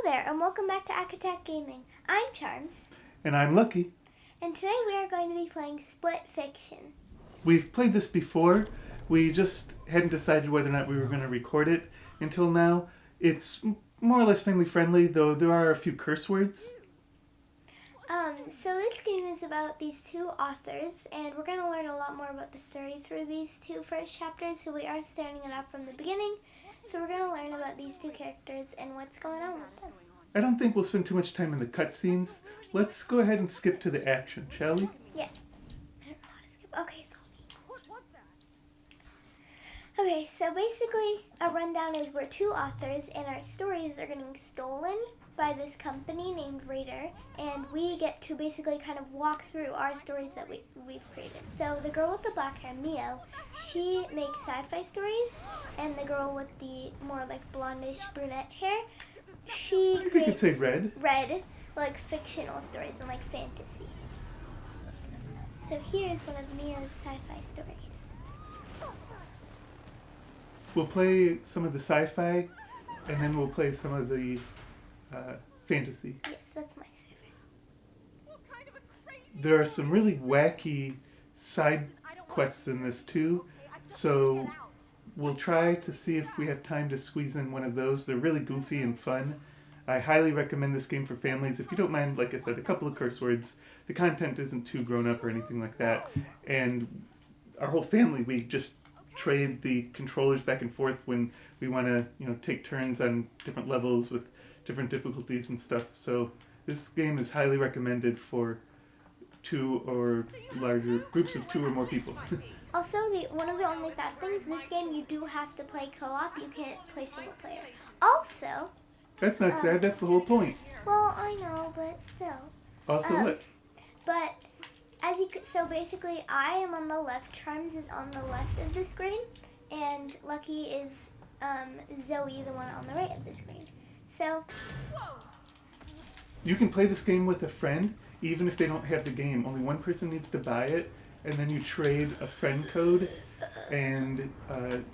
there, and welcome back to Attack Gaming. I'm Charms. And I'm Lucky. And today we are going to be playing Split Fiction. We've played this before. We just hadn't decided whether or not we were going to record it until now. It's more or less family friendly, though there are a few curse words. So this game is about these two authors, and we're going to learn a lot more about the story through these two first chapters, so we are starting it off from the beginning. So we're going to learn about these two characters and what's going on with them. I don't think we'll spend too much time in the cutscenes. Let's go ahead and skip to the action, shall we? Yeah. I don't know how to skip. Okay, it's all me. Okay, so basically a rundown is we're two authors and our stories are getting stolen by this company named Raider, and we get to basically kind of walk through our stories that we've created. So the girl with the black hair, Mio, she makes sci-fi stories, and the girl with the more like blondish brunette hair, she creates... We could say red. Red, like fictional stories and like fantasy. So here's one of Mio's sci-fi stories. We'll play some of the sci-fi, and then we'll play some of the fantasy. Yes, that's my favorite. There are some really wacky side quests in this too, so we'll try to see if we have time to squeeze in one of those. They're really goofy and fun. I highly recommend this game for families. If you don't mind, like I said, a couple of curse words. The content isn't too grown up or anything like that. And our whole family, we just trade the controllers back and forth when we want to, take turns on different levels with different difficulties and stuff. So this game is highly recommended for two or larger groups of two or more people. Also, one of the only sad things, this game you do have to play co-op. You can't play single player. Also... That's not sad, that's the whole point. Well, I know, but still. Also what? But, so basically I am on the left, Charms is on the left of the screen, and Lucky is Zoe, the one on the right of the screen. So... You can play this game with a friend, even if they don't have the game. Only one person needs to buy it, and then you trade a friend code, and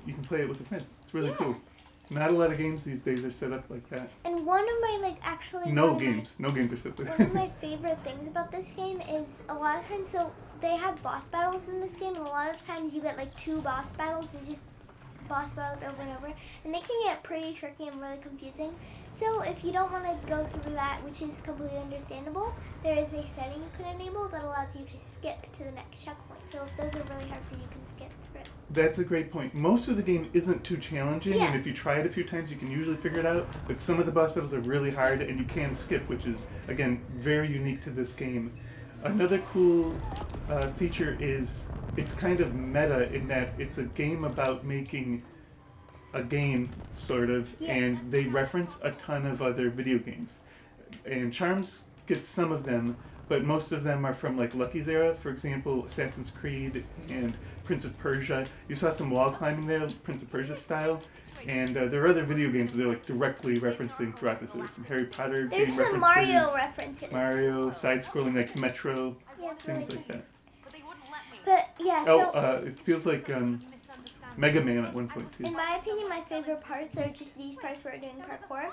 you can play it with a friend. It's really cool. Not a lot of games these days are set up like that. And one of my, No games are set up like that. One of my favorite things about this game is a lot of times, so they have boss battles in this game, and a lot of times you get two boss battles and just boss battles over and over, and they can get pretty tricky and really confusing. So if you don't want to go through that, which is completely understandable, there is a setting you can enable that allows you to skip to the next checkpoint. So if those are really hard for you, you can skip through it. That's a great point. Most of the game isn't too challenging, and if you try it a few times, you can usually figure it out. But some of the boss battles are really hard, and you can skip, which is, again, very unique to this game. Another cool feature is it's kind of meta in that it's a game about making a game, sort of, and they reference a ton of other video games. And Charms gets some of them, but most of them are from Lucky's era. For example, Assassin's Creed and Prince of Persia. You saw some wall climbing there, Prince of Persia style. And there are other video games they're directly referencing throughout this. There's some Harry Potter There's game some Mario references. Mario, side-scrolling like Metro, things like that. But it feels like Mega Man at one point too. In my opinion, my favorite parts are just these parts where we're doing parkour.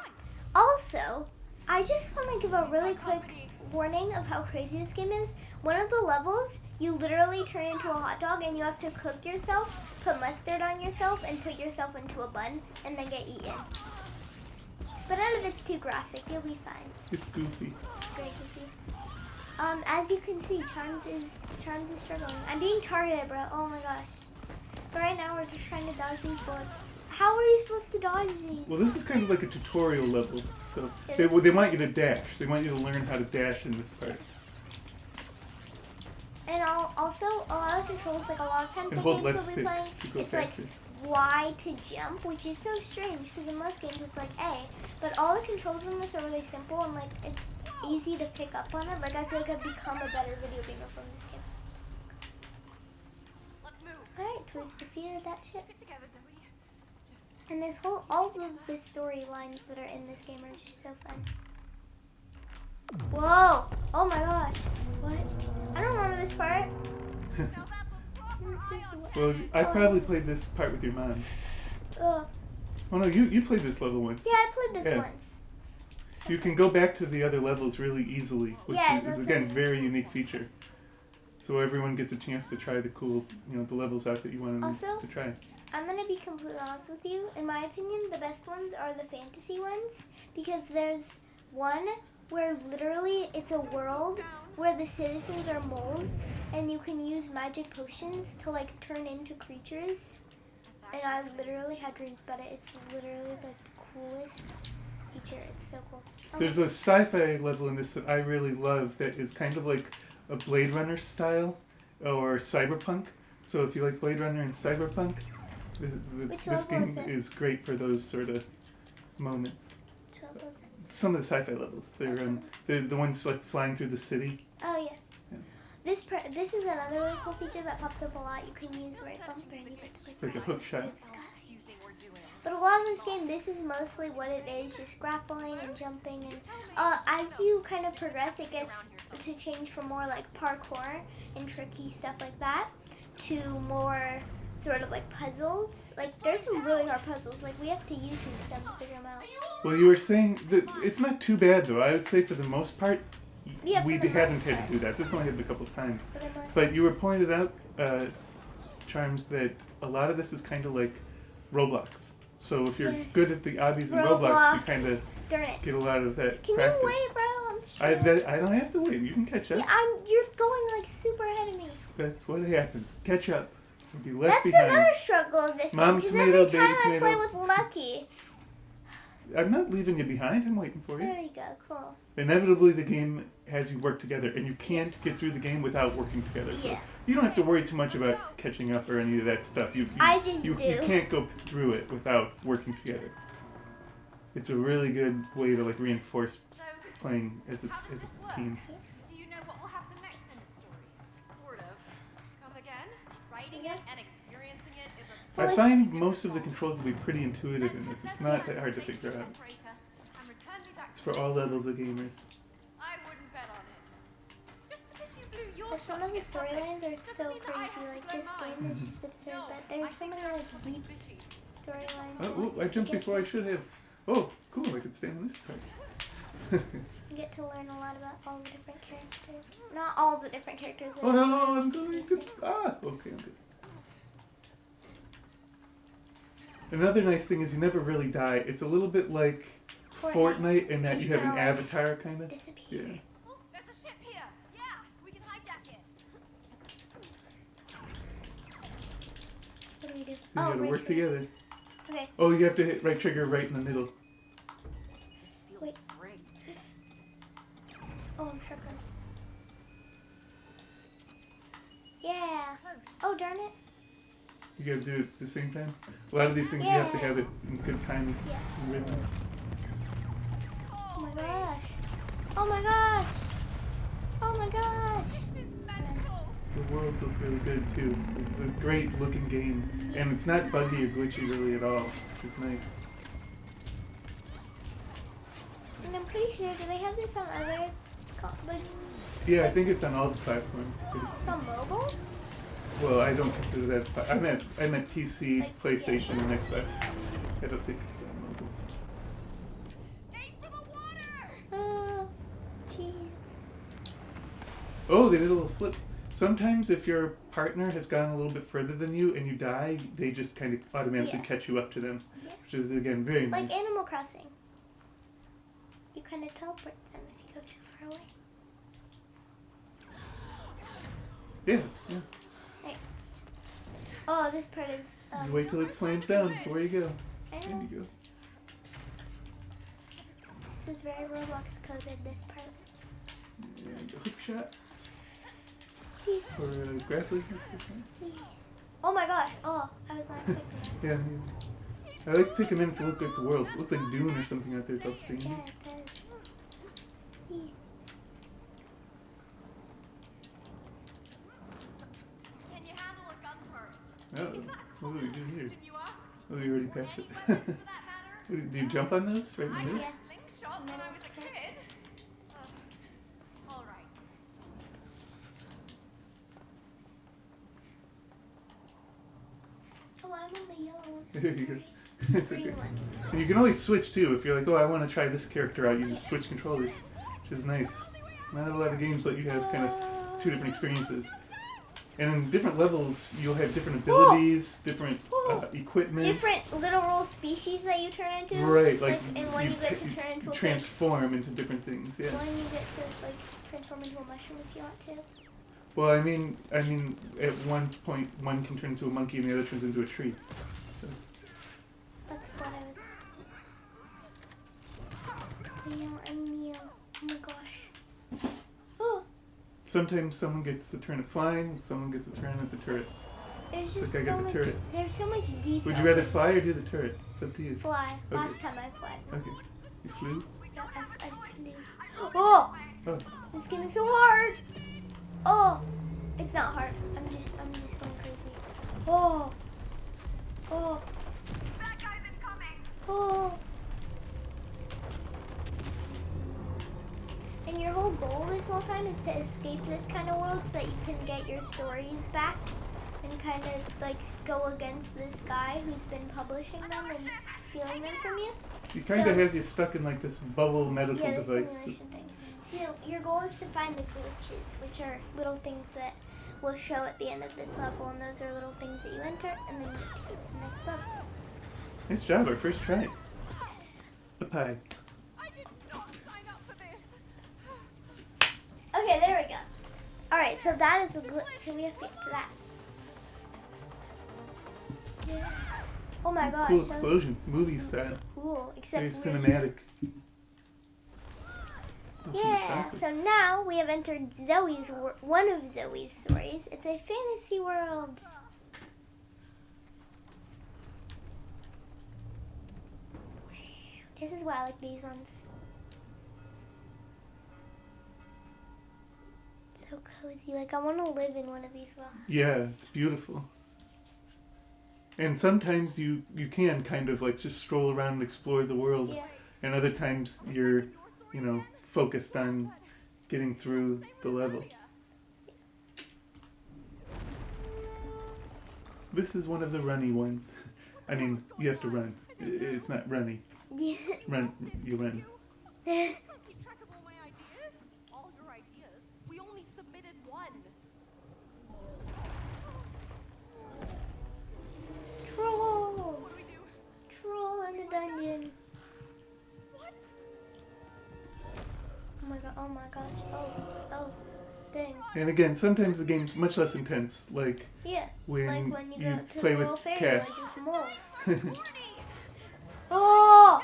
Also, I just want to give a really quick warning of how crazy this game is. One of the levels, you literally turn into a hot dog and you have to cook yourself, put mustard on yourself, and put yourself into a bun, and then get eaten. But none of it's too graphic. You'll be fine. It's goofy. It's very goofy. As you can see, Charms is struggling. I'm being targeted, bro. Oh my gosh. But right now we're just trying to dodge these bullets. How are you supposed to dodge these? Well, this is kind of like a tutorial level, so they want you to dash. They want you to learn how to dash in this part. And also, a lot of controls, a lot of times the games we'll be playing, it's faster. Y to jump, which is so strange because in most games it's A. But all the controls in this are really simple and it's easy to pick up on it. I feel like I've become a better video gamer from this game. Alright, we've defeated that shit. And all of the storylines that are in this game are just so fun. Whoa! Oh my gosh. What? I don't remember this part. Well, I probably played this part with your mom. Oh no, you played this level once. Yeah, I played this once. You can go back to the other levels really easily, which Yeah, is again very unique feature. So everyone gets a chance to try the cool, the levels out that you want Also, to try. I'm gonna be completely honest with you. In my opinion, the best ones are the fantasy ones because there's one where literally it's a world where the citizens are moles and you can use magic potions to like turn into creatures. And I literally had dreams about it. It's literally like the coolest feature. It's so cool. There's a sci-fi level in this that I really love that is kind of like a Blade Runner style or cyberpunk. So if you like Blade Runner and cyberpunk, this game is great for those sort of moments. Which level is it? Some of the sci-fi levels. They're the ones like flying through the city. Oh yeah. This is another really cool feature that pops up a lot. You can use right bumper and you get to It's like a hook shot. the sky. But a lot of this game, this is mostly what it is, just grappling and jumping. And as you kind of progress, it gets to change from more like parkour and tricky stuff like that to more sort of like puzzles. Like there's some really hard puzzles. Like we have to YouTube stuff to figure them out. Well, you were saying that it's not too bad though. I would say for the most part, Yeah, we haven't had to do that. It's only happened a couple of times. But you were pointed out, Charms, that a lot of this is kind of like Roblox. So if you're good at the obbies and Roblox, you kind of get a lot of that Can practice. you wait, bro? I don't have to wait. You can catch up. Yeah, you're going like super ahead of me. That's what happens. Catch up. You'll be left That's behind. another struggle of this Mom game. tomato, Because every time baby I play tomato. with Lucky. I'm not leaving you behind. I'm waiting for you. There you go. Cool. Inevitably, the game has you work together, and you can't get through the game without working together. So you don't have to worry too much about catching up or any of that stuff. You can't go through it without working together. It's a really good way to like reinforce playing as a team. Do you know what will happen next in the story? Sort of. Come again? Writing it and experiencing it is a I find most of the controls to be pretty intuitive in this. It's not that hard to figure out. It's for all levels of gamers. I wouldn't bet on it. Just because you blew your But some of the storylines are so crazy. Like this game is just absurd. But there's so many like deep storylines. Oh, I jumped before I should have. Oh, cool! I could stay on this part. You get to learn a lot about all the different characters. Not all the different characters. Oh no, I'm doing good. Okay, I'm good. Another nice thing is you never really die. It's a little bit like Fortnite in that you have an avatar, kind of. Disappear. Yeah. Oh, there's a ship here. Yeah, we can hijack it. What do we do? So you gotta work together. Okay. Oh, you have to hit right trigger right in the middle. Wait. Oh, I'm struggling. Yeah. Oh, darn it. You gotta do it at the same time. A lot of these things you have to have it in good timing. Yeah. Rhythm. Oh my gosh. Oh my gosh. Oh my gosh. The worlds look really good too. It's a great looking game. And it's not buggy or glitchy really at all, which is nice. And I'm pretty sure, do they have this on other, like, Yeah, I think it's on all the platforms. it's on mobile? Well, I don't consider that. I meant PC, Like, PlayStation, and Xbox. I don't think it's on mobile. Aim for the water! Oh, jeez. Oh, they did a little flip. Sometimes if your partner has gone a little bit further than you and you die, they just kind of automatically catch you up to them, which is, again, very nice. Like Animal Crossing. You kind of teleport them if you go too far away. Yeah, yeah. Thanks. Oh, this part is... You wait till it slams down before you go. I There know. you go. This is very Roblox coded, this part. And a hook shot Jeez. for grappling. Oh my gosh. Oh, I was not expecting that. Yeah, yeah. I like to take a minute to look at the world. It looks like Dune or something out there. It's all singing. Yeah, it does. Wee. Can you handle a gun turret? Oh, what do we do here? Did you ask? Oh, you already passed it. Any weapons for that matter? Do you jump on those right in the I middle? did Yeah. slingshot when I was a kid. All right. Oh, I'm on the yellow one. There you go. Sorry. Green one. And you can always switch too. If you're like, oh, I want to try this character out, you just switch controllers, which is nice. Not a lot of games let you have kind of two different experiences. And in different levels, you'll have different abilities, different equipment. Different literal species that you turn into. Right, like and one you get to turn into a transform into different things. Yeah. One you get to like transform into a mushroom if you want to. Well, I mean, at one point, one can turn into a monkey and the other turns into a tree. So. That's what I was. Meow and meow. Oh my gosh. Oh. Sometimes someone gets to turn it flying, someone gets to turn it at the turret. There's just like I so got the much. turret. There's so much detail. Would you rather fly or do the turret? It's up to you. Fly. Okay. Last time I flew. Okay. You flew? Yeah, I flew. Oh! Oh. This game is so hard. Oh, it's not hard. I'm just going crazy. Oh. Oh. That guy's incoming. Oh. And your whole goal this whole time is to escape this kind of world so that you can get your stories back and kind of like go against this guy who's been publishing them and stealing them from you. He kind of has you stuck in like this bubble medical Yeah, the device. simulation thing. So your goal is to find the glitches, which are little things that will show at the end of this level, and those are little things that you enter, and then you get to the next level. Nice job, our first try. A pie. I did not sign up for this. Okay, there we go. Alright, so that is a glitch, so we have to get to that. Yes. Oh my gosh. Cool that was explosion, movie style. Cool, except Very we're cinematic. Yeah, so now we have entered one of Zoe's stories. It's a fantasy world. This is why I like these ones. So cozy. Like, I want to live in one of these houses. Yeah, it's beautiful. And sometimes you can kind of like just stroll around and explore the world. Yeah. And other times you're, focused on getting through the level. This is one of the runny ones. I mean, you have to run. It's not runny. Yeah. Run, you run. Keep track of all my ideas. All your ideas. We only submitted one. Trolls. We do. Troll in the dungeon. What? Oh my gosh. Oh, dang. And again, sometimes the game's much less intense, like Yeah. when, Like when you go to play the little with fairy cats. villages, moles. Oh!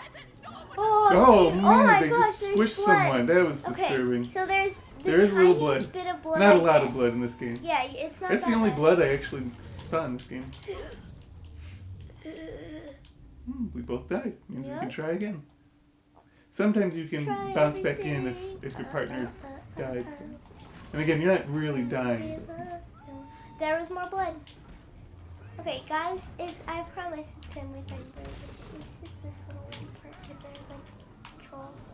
Oh, Oh this game. man, Oh my they gosh, just there's squished blood. someone. That was Okay, disturbing. so there's the There is a little tiniest blood. bit of blood. Not a like lot this. of blood in this game. Yeah, it's not. That's that the only bad. blood I actually saw in this game. We both died. Means we Yep. can try again. Sometimes you can Try bounce back in everything. if your partner died. And again, you're not really dying. No. There was more blood. Okay, guys, I promise it's family friendly. It's just this little part because there's like trolls.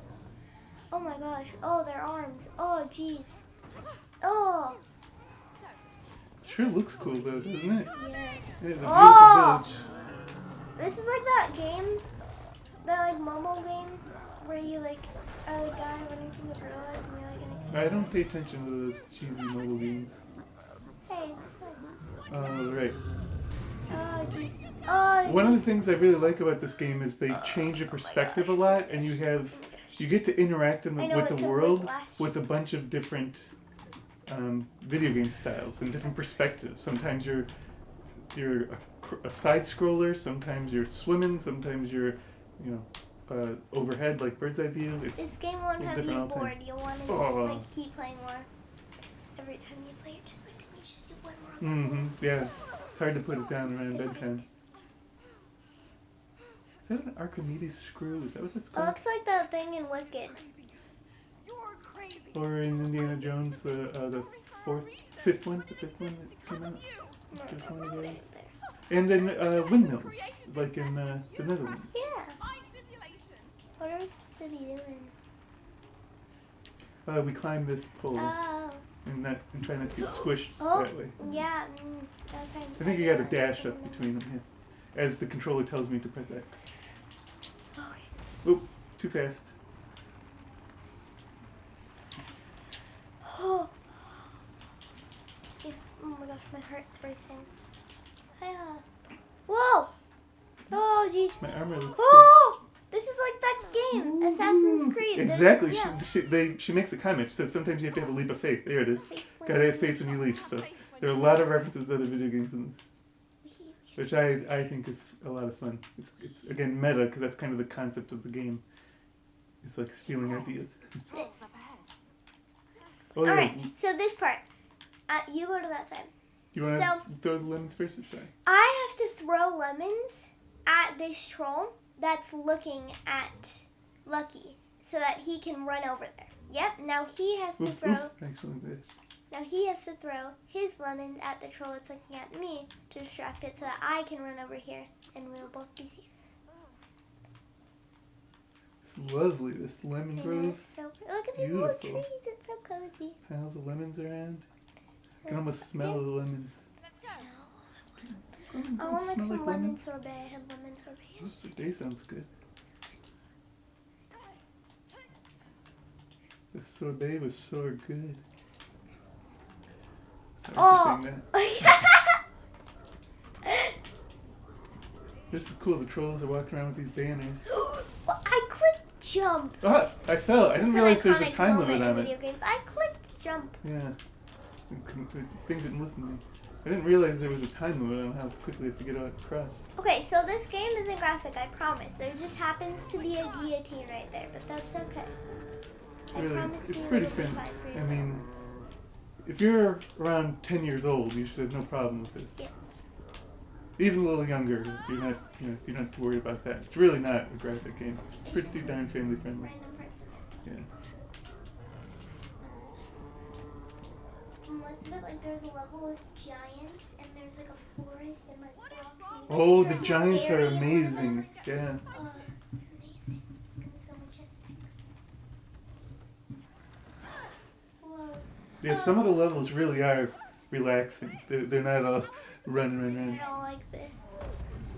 Oh my gosh. Oh, their arms. Oh, jeez. Oh. Sure looks cool though, doesn't it? Yes. It is a beautiful Oh! village. This is like that game, that like mobile game, where you like are a guy running from the gorillas and you're like an explorer. I don't pay attention to those cheesy mobile games. Hey, it's fun. Oh, right. Oh, jeez. Oh, One of the jeez. things I really like about this game is they change your perspective a lot, and you get to interact I know, with the it's a world whiplash. with a bunch of different video game styles and different perspectives. Sometimes you're a side scroller, sometimes you're swimming, sometimes you're overhead like bird's eye view. This game won't have you different all the time. bored. You'll want to just Oh. like keep playing more. Every time you play, you're just like, let me just do one more level. Yeah, it's hard to put it down It's around different. bedtime. Is that an Archimedes screw? Is that what that's It called? looks like that thing in Wicked. You're crazy. Or in Indiana Jones, the fifth one that came out. There's one of those. And then windmills, like in the Netherlands. Yeah. Fine simulation. What are we supposed to be doing? We climb this pole Oh. and try not to get squished Oh. that way. Yeah. Okay. I think you got to dash up between them. as the controller tells me to press X. Okay. Oop, too fast. Oh. Oh my gosh, my heart's racing. Hiya. Whoa! Oh jeez. My armor looks Oh! This is like that game, good. Assassin's Creed. Exactly. Yeah. She makes a comment. She says sometimes you have to have a leap of faith. There it is. Faith when Gotta have you faith when you leap. So there are a lot of references to other video games in this, leap. which I think is a lot of fun. It's again meta because that's kind of the concept of the game. It's like stealing ideas. Oh yeah. Alright, so this part. You go to that side. You want to throw the lemons first or should I? I have to throw lemons at this troll that's looking at Lucky so that he can run over there. Yep, now he has to throw. Excellent dish. Now he has to throw his lemons at the troll that's looking at me to distract it so that I can run over here and we'll both be safe. It's lovely, this lemon I know, grove. it's so pretty. Look at these little Beautiful. trees, it's so cozy. Piles of lemons around. I can almost smell the lemons. I want like some lemon sorbet. I had lemon sorbet. This sorbet sounds good. The sorbet was so good. Sorry for saying that. This is cool. The trolls are walking around with these banners. Well, I clicked jump. Ah, I fell. I didn't It's realize an there's a iconic time moment limit on in it. video games. I clicked jump. Yeah. The thing didn't listen to me. I didn't realize there was a time limit on how quickly you have to get across. Okay, so this game isn't graphic, I promise. There just happens to be a guillotine right there, but that's okay. Really, I promise it's you pretty it'll be fun. fine for your I mean, parents. if you're around 10 years old, you should have no problem with this. Yes. Even a little younger, if you're not, you're not too worried about that. It's really not a graphic game. It's pretty darn family friendly. Random parts of this Yeah. game. Most of it, like there's a level with giants, and there's like a forest and like rocks. And you Oh, get the to giants are bury one of them. amazing. Yeah. It's amazing. It's gonna be so majestic. Whoa. Yeah, some of the levels really are relaxing. They're not all run. They're all like this.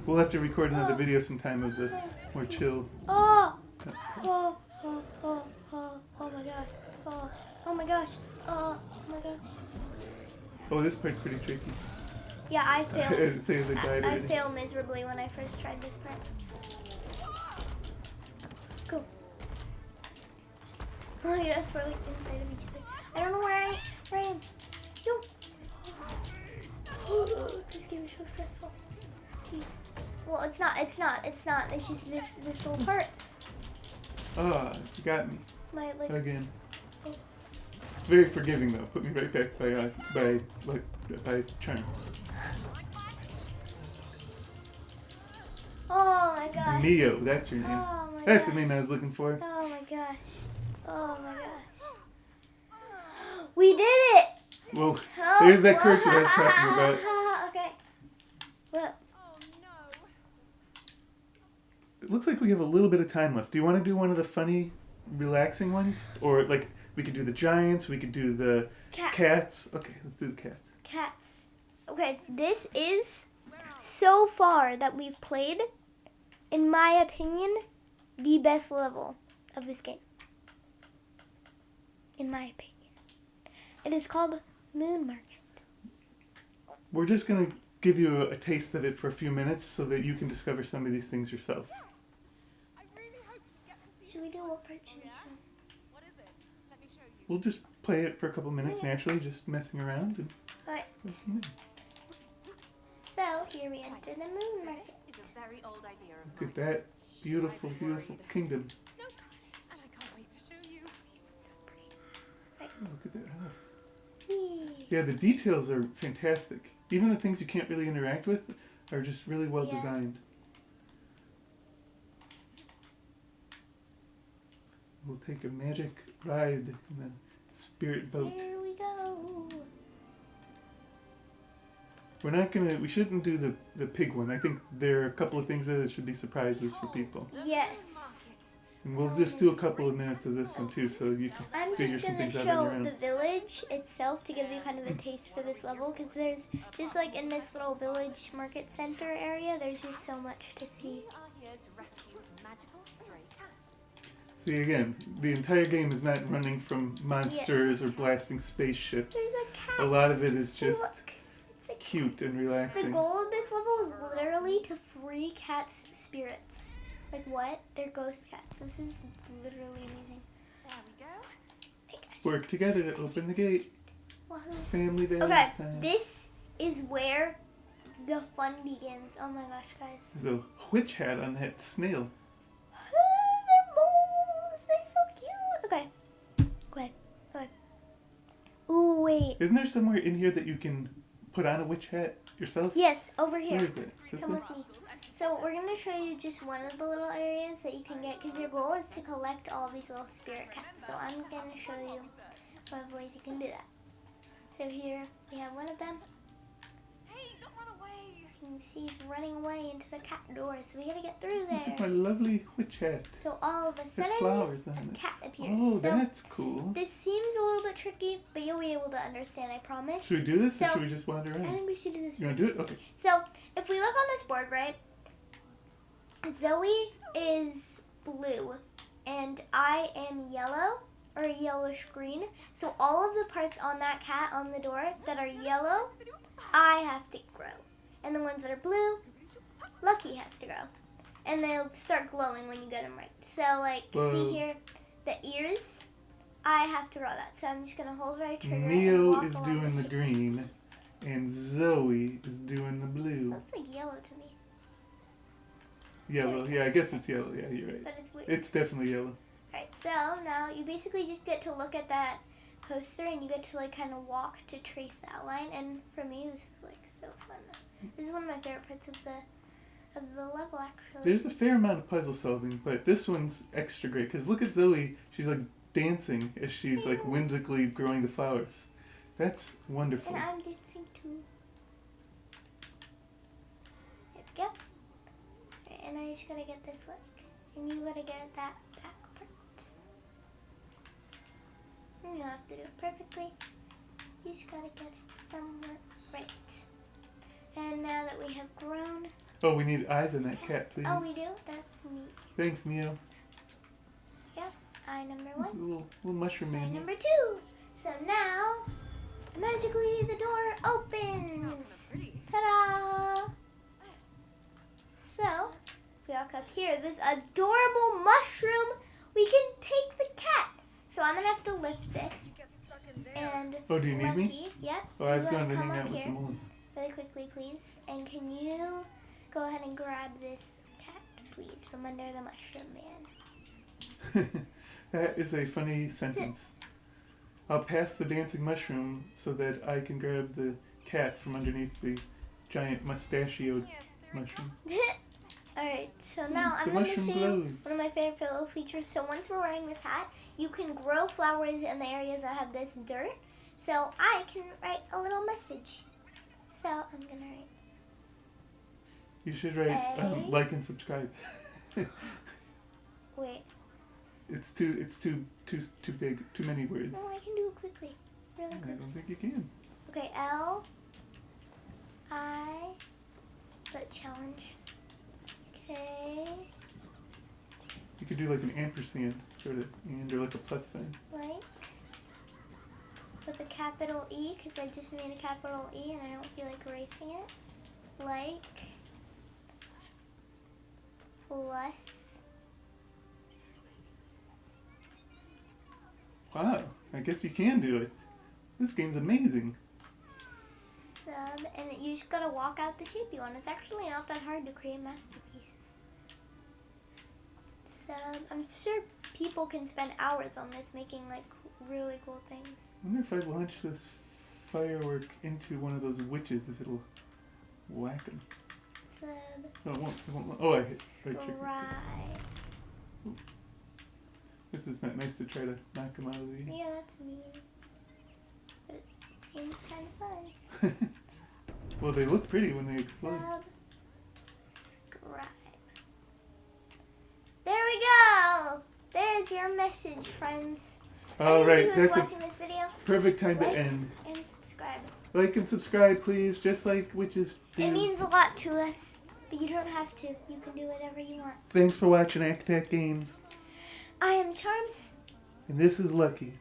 We'll have to record another video sometime of the more chill. Oh! Oh! Oh! Oh! Oh! Oh my gosh! Oh! Oh my gosh! Oh! Oh my gosh! Oh, this part's pretty tricky. Yeah, I failed. Say as I died I already. failed miserably when I first tried this part. Go. Oh my gosh, we're like inside of each other. I don't know where I am. No. Oh, this game is so stressful. Jeez. Well, it's not. It's just this whole part. Ah, you got me. My like. Again. Oh. It's very forgiving though. Put me right back by charms. Oh my gosh. Neo, that's your name. Oh my That's the gosh. name I was looking for. Oh my gosh. Oh my gosh. We did it! Well, Oh, there's that cursor I was talking about. Okay. Well, Oh no. It looks like we have a little bit of time left. Do you want to do one of the funny, relaxing ones? Or like, we could do the giants, we could do the cats. Okay, let's do the cats. Cats. Okay, this is so far that we've played, in my opinion, the best level of this game. In my opinion. It is called Moon Market. We're just going to give you a taste of it for a few minutes so that you can discover some of these things yourself. I really hope you get to see Should we do what part should we show? What is it? Let me show you. We'll just play it for a couple minutes naturally, just messing around. And Alright. So, here we enter the Moon Market. It's a very old idea of look at mine. that beautiful, beautiful kingdom. Nope. And I can't wait to show you. So pretty. Right. Oh, look at that house. Whee. Yeah, the details are fantastic. Even the things you can't really interact with are just really well Yeah. designed. We'll take a magic ride in a spirit boat. Here we go. We shouldn't do the pig one. I think there are a couple of things there that should be surprises for people. Yes. And we'll just do a couple of minutes of this one too, so you can I'm figure just some going to things out on show your own. the village itself to give you kind of a taste for this level, because there's just like in this little village market center area, there's just so much to see. We are here to rescue magical stray cats. See, again, the entire game is not running from monsters or blasting spaceships. There's a cat. A lot of it is just Look, it's a cat. cute and The relaxing. goal of this level is literally to free cats' spirits. Like what? They're ghost cats. This is literally amazing. There we go. Hey, guys. Work together to open the gate. Wahoo. Family Okay, Valentine. this is where the fun begins. Oh my gosh, guys. There's a witch hat on that snail. They're moles. They're so cute. Okay. Okay. Okay. Ooh, wait. Isn't there somewhere in here that you can put on a witch hat yourself? Yes, over here. Where is it? Is this Come it? with me. So we're going to show you just one of the little areas that you can get, because your goal is to collect all these little spirit cats. So I'm going to show you one of the ways you can do that. So here we have one of them. Hey, don't run away. And you see he's running away into the cat door, so we got to get through My there. lovely witch hat. So all of a With sudden, flowers on a it. cat appears. Oh, So that's cool. this seems a little bit tricky, but you'll be able to understand, I promise. Should we do this or So- should we just wander I around? think we should do this. You want to do it? Okay. So, if we look on this board, right, Zoe is blue, and I am yellow, or yellowish green. So all of the parts on that cat on the door that are yellow, I have to grow. And the ones that are blue, Lucky has to grow. And they'll start glowing when you get them right. So, like, Whoa. see here, the ears, I have to grow that. So I'm just going to hold right trigger and Neo walk is along doing the shape. green, and Zoe is doing the blue. Looks like yellow to me, Yellow. Yeah, I guess it's yellow. Yeah, you're right. but it's weird. It's definitely yellow. Alright, so now you basically just get to look at that poster and you get to like kind of walk to trace the outline. And for me, this is like so fun. This is one of my favorite parts of the level, actually. There's a fair amount of puzzle solving, but this one's extra great because look at Zoe. She's like dancing as she's like whimsically growing the flowers. That's wonderful. And I'm dancing too. There we go. Right, and I just gotta get this leg, and you gotta get that back part. You don't have to do it perfectly. You just gotta get it somewhat right. And now that we have grown, Oh, we need eyes on that cat, please. oh, we do. That's me. Thanks, Mio. Yeah. Eye number There's one. a little mushroom Eye man. number two. So now, magically, the door opens. Pretty. Ta-da! So, if we walk up here, this adorable mushroom, we can take the cat. So I'm gonna have to lift this. Get stuck in there. And Oh, do you need me? Lucky, yep. Oh, I was you going wanna to come hang up out with here the moles. really quickly, please. And can you go ahead and grab this cat, please, from under the mushroom man? That is a funny sentence. I'll pass the dancing mushroom so that I can grab the cat from underneath the giant mustachioed Yes, there we mushroom. Alright, so now The I'm going to mushroom show you glows. one of my favorite little features. So once we're wearing this hat, you can grow flowers in the areas that have this dirt. So I can write a little message. So I'm going to write, You should write A. like and subscribe. wait, It's too big, too many words. no, I can do it quickly. Really I quickly. don't think you can. Okay, but challenge. Okay, You could do like an ampersand sort of, and or like a plus sign. like, with a capital E, because I just made a capital E and I don't feel like erasing it. Like, plus, Wow, I guess you can do it. This game's amazing. sub, and you just gotta walk out the shape you want. It's actually not that hard to create masterpieces. Sub, I'm sure people can spend hours on this making like really cool things. I wonder if I launch this firework into one of those witches, if it'll whack them. Sub, No, it won't. It won't. Oh, I hit right trigger. scribe. This is not nice to try to knock them out of the. Yeah, that's mean. But it seems kind of fun. Well, they look pretty when they explode. Subscribe. There we go! That's your message, friends. All right, Everybody who's that's watching this video, a perfect time to like end. and subscribe. Like and subscribe, please, just like witches do. It means a lot to us, but you don't have to. You can do whatever you want. Thanks for watching Act Games. I am Charms. And this is Lucky.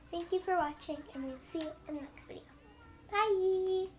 Thank you for watching, and we'll see you in the next video. Bye!